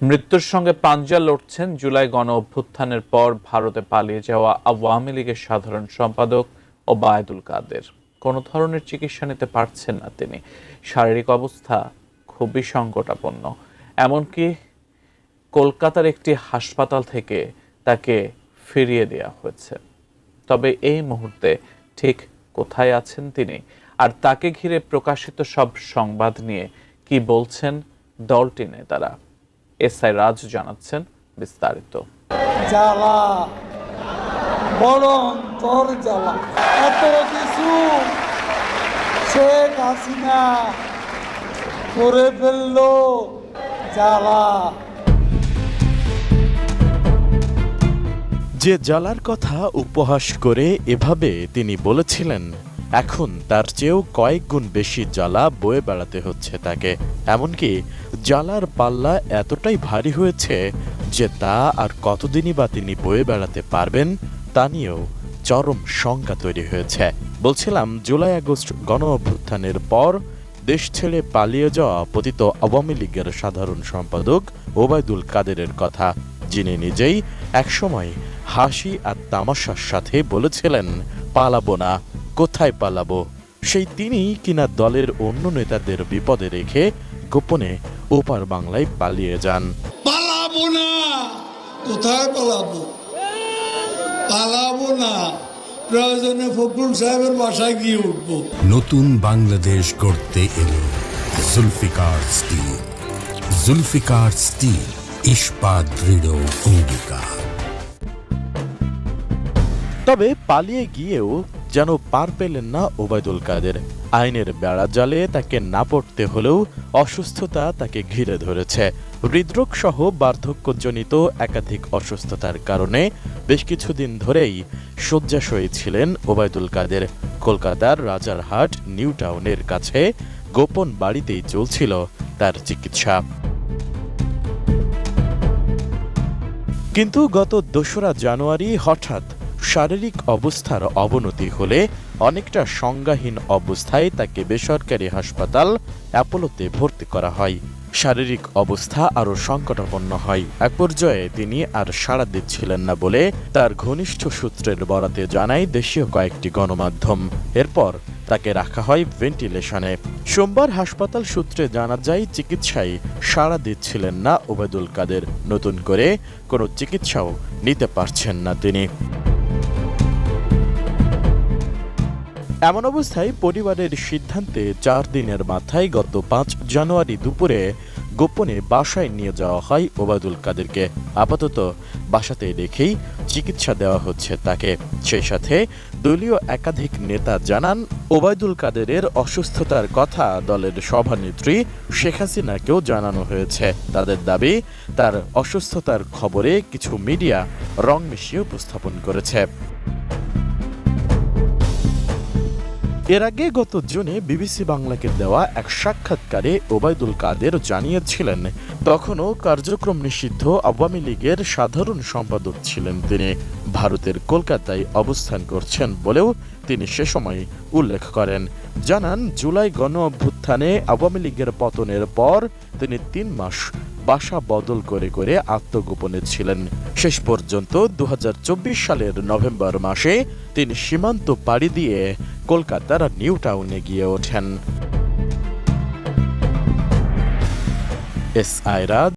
মৃত্যুর সঙ্গে পাঞ্জা লড়ছেন জুলাই গণ অভ্যুত্থানের পর ভারতে পালিয়ে যাওয়া আওয়ামী লীগের সাধারণ সম্পাদক ওবায়দুল কাদের। কোনো ধরনের চিকিৎসা নিতে পারছেন না তিনি। শারীরিক অবস্থা খুবই সংকটাপন্ন। এমনকি কলকাতার একটি হাসপাতাল থেকে তাকে ফিরিয়ে দেওয়া হয়েছে। তবে এই মুহূর্তে ঠিক কোথায় আছেন তিনি, আর তাকে ঘিরে প্রকাশিত সব সংবাদ নিয়ে কি বলছেন দলটি নেতারা, এসআই রাজ জানাচ্ছেন বিস্তারিত। জ্বালা, বড় অন্তর জ্বালা, এত কিছু শেখ হাসিনা করে ফেললো, জ্বালা। যে জ্বালার কথা উপহাস করে এভাবে তিনি বলেছিলেন, এখন তার চেয়েও কয়েক গুণ বেশি জ্বালা বয়ে বেড়াতে হচ্ছে তাকে। এমনকি জ্বালার পাল্লা এতটাই ভারী হয়েছে যে তা আর কতদিনই বা তিনি বয়ে বেড়াতে পারবেন তা নিয়েও চরম শঙ্কা তৈরি হয়েছে। বলছিলাম জুলাই আগস্ট গণ অভ্যুত্থানের পর দেশ ছেড়ে পালিয়ে যাওয়া পতিত আওয়ামী লীগের সাধারণ সম্পাদক ওবায়দুল কাদেরের কথা, যিনি নিজেই একসময় হাসি আর তামাশার সাথে বলেছিলেন, পালাবো না, কোথায় পালাবো। সেই তিনি কিনা দলের অন্য নেতাদের বিপদে রেখে গোপনে ওপার বাংলায় পালিয়ে যান। পালাবো না, কোথায় পালাবো, পালাবো না, প্রয়োজনে ফখরুল সাহেবের বাসায় গিয়ে উঠবো। নতুন বাংলাদেশ গড়তে এলো জুলফিকার স্টিল। জুলফিকার স্টিল, ইস্পাত দৃঢ় অঙ্গীকার। তবে পালিয়ে গিয়েও যেন পার পেলেন না ওবায়দুল কাদের। আইনের বেড়া জালে তাকে না পড়তে হলেও অসুস্থতা তাকে ঘিরে ধরেছে। হৃদরোগ সহ বার্ধক্যজনিত একাধিক অসুস্থতার কারণে বেশ কিছুদিন ধরেই শয্যাশয়ী ছিলেন ওবায়দুল কাদের। কলকাতার রাজারহাট নিউ টাউনের কাছে গোপন বাড়িতেই চলছিল তার চিকিৎসা। কিন্তু গত ২রা জানুয়ারি হঠাৎ শারীরিক অবস্থার অবনতি হলে অনেকটা সংজ্ঞাহীন অবস্থায় তাকে বেসরকারি হাসপাতাল অ্যাপোলোতে ভর্তি করা হয়। শারীরিক অবস্থা আরও সংকটাপন্ন হয়। এক পর্যায়ে তিনি আর সাড়া দিচ্ছিলেন না বলে তার ঘনিষ্ঠ সূত্রের বরাতে জানায় দেশীয় কয়েকটি গণমাধ্যম। এরপর তাকে রাখা হয় ভেন্টিলেশনে। সোমবার হাসপাতাল সূত্রে জানা যায়, চিকিৎসায় সাড়া দিচ্ছিলেন না ওবায়দুল কাদের। নতুন করে কোনো চিকিৎসাও নিতে পারছেন না তিনি। এমন অবস্থায় পরিবারের সিদ্ধান্তে ৪ দিনের মাথায় গত ৫ জানুয়ারি দুপুরে গোপনে বাসায় নিয়ে যাওয়া হয় ওবায়দুল কাদেরকে। আপাতত বাসাতে রেখেই চিকিৎসা দেওয়া হচ্ছে তাকে। সেই সাথে দলীয় একাধিক নেতা জানান, ওবায়দুল কাদেরের অসুস্থতার কথা দলের সভানেত্রী শেখ হাসিনাকেও জানানো হয়েছে। তাদের দাবি, তার অসুস্থতার খবরে কিছু মিডিয়া রং মিশিয়ে উপস্থাপন করেছে। এর আগে গত জুনে বিবিসি বাংলাকে দেওয়া এক সাক্ষাৎকারে ওবায়দুল কাদের জানিয়েছিলেন, তখনও কার্যক্রম নিষিদ্ধ আওয়ামী লীগের সাধারণ সম্পাদক ছিলেন তিনি। ভারতের কলকাতায় অবস্থান করছেন বলেও তিনি সে সময় উল্লেখ করেন। জানান, জুলাই গণ অভ্যুত্থানে আওয়ামী লীগের পতনের পর তিনি ৩ মাস বাসা বদল করে করে আত্মগোপনে ছিলেন। শেষ পর্যন্ত ২০২৪ সালের নভেম্বর মাসে তিনি সীমান্ত পাড়ি দিয়ে কলকাতার নিউ টাউনে গিয়ে ওঠেন। এসআই রাজ,